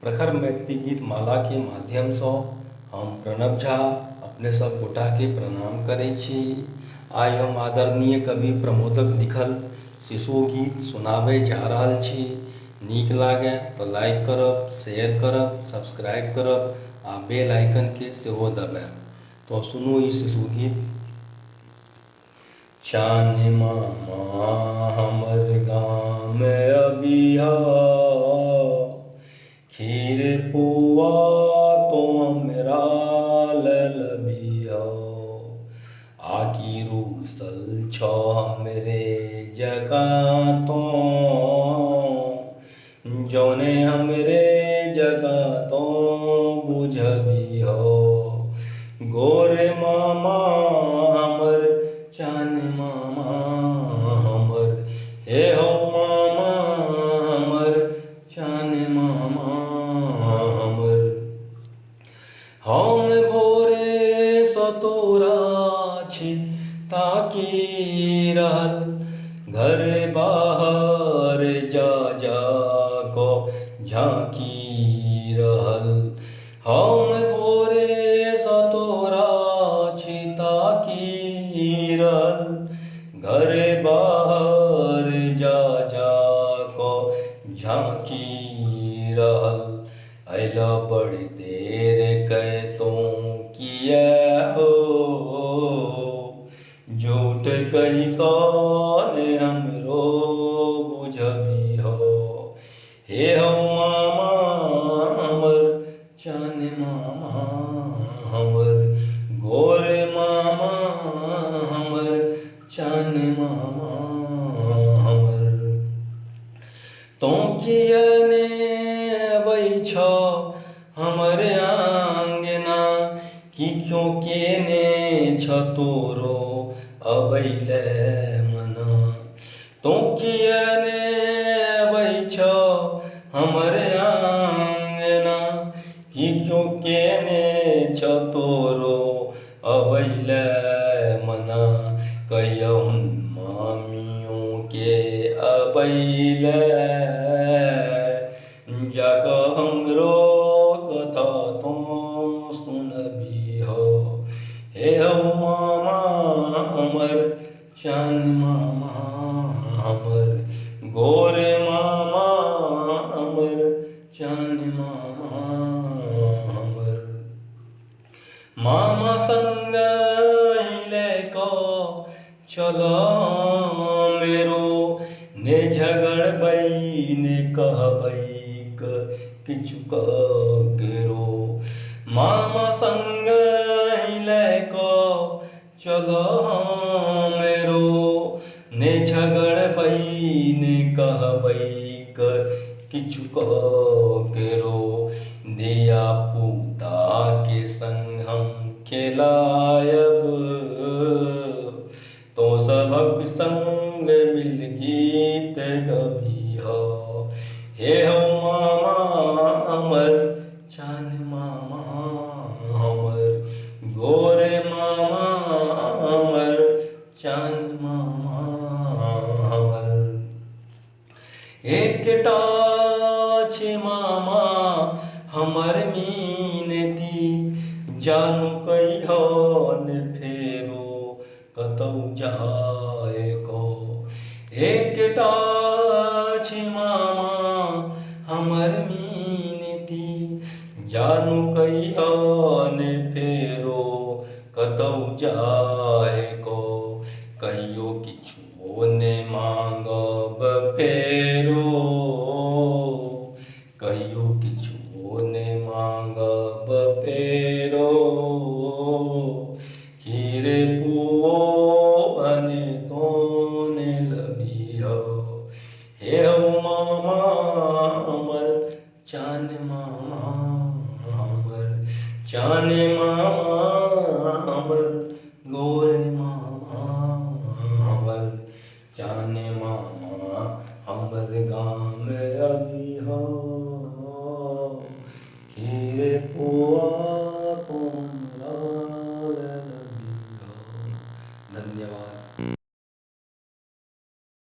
प्रखर मैथिली गीत माला के माध्यम सँ हम प्रणव झा अपने सब गोटा के प्रणाम करै छी। आइ हम आदरणीय कवि प्रमोदक लिखल शिशु गीत सुनाबै जा रहल छी। नीक लागय तऽ लाइक करब, शेयर करब, सब्सक्राइब करब आ बेल आइकन के सेहो दबाएब। तो सुनू ई शिशु गीत। चान मामा हमर गाम अबिहा, खीर पुआ तो हमरा ललबिहा। आकि रूसल छ हमरे जगह तो, जौने हमरे जगह तो बुझबिहा। गोर मामा हमर, चान मामा हमर, हे हो मामा हमर, चान मामा हमर। हम भोरे सँ तोरा छी ताकि रहल, घर बाहर जा जा कऽ झाँकी रहल। हम भोरे सँ तोरा छी ताकि रहल, घर बाहर जा जा कऽ झाँकी रहल। अइला बड़ी देर कएतों किया हो, झूठ कहि कऽ ने हमरो बुझबिहा। हे हो मामा हमर, चान मामा हमर, गोर मामा हमर, चान मामा हमर। तों किया ने अबै छ हमर आँगना, कि क्यों केने छ तोरो अबैले मना। तों किया ने अबै छ हमर आँगना, कि क्यों केने छ तोरो अबैले मना। कहियहुन मामियों के अबैले, जा कऽ हमरो कथा तों सुनबिहा। हे हो मामा हमर, चान मामा हमर, गोर मामा हमर, चान मामा हमर। मामा संग ले कऽ चलऽ मेरो, ने झगड़बै ने कहबै किछु केरो। मामा संग ले कऽ चलऽ मेरो, ने झगड़बै ने कहबै किछु केरो। धिया पुता के संग हम खेलायब, तो सभक संग मिल गीत गबिहा। हे हो मामा हमर, चान मामा हमर, गोर मामा हमर, चान मामा हमर। एकटा छै मामा हमर मिनती, जानू कहियौन फेरो कतहु जाय कऽ। एकटा छै मामा हमर मिनती, जानू कहियौन फेरो कतहु जाय कऽ। कहियो किछुओ ने मांगब फेरो, कहियो किछुओ ने मांगब फेरो। खीर पुओ भने तो ने लबिहा। हे हो मामा हमर, चान मामा हमर, चान मामा हमर,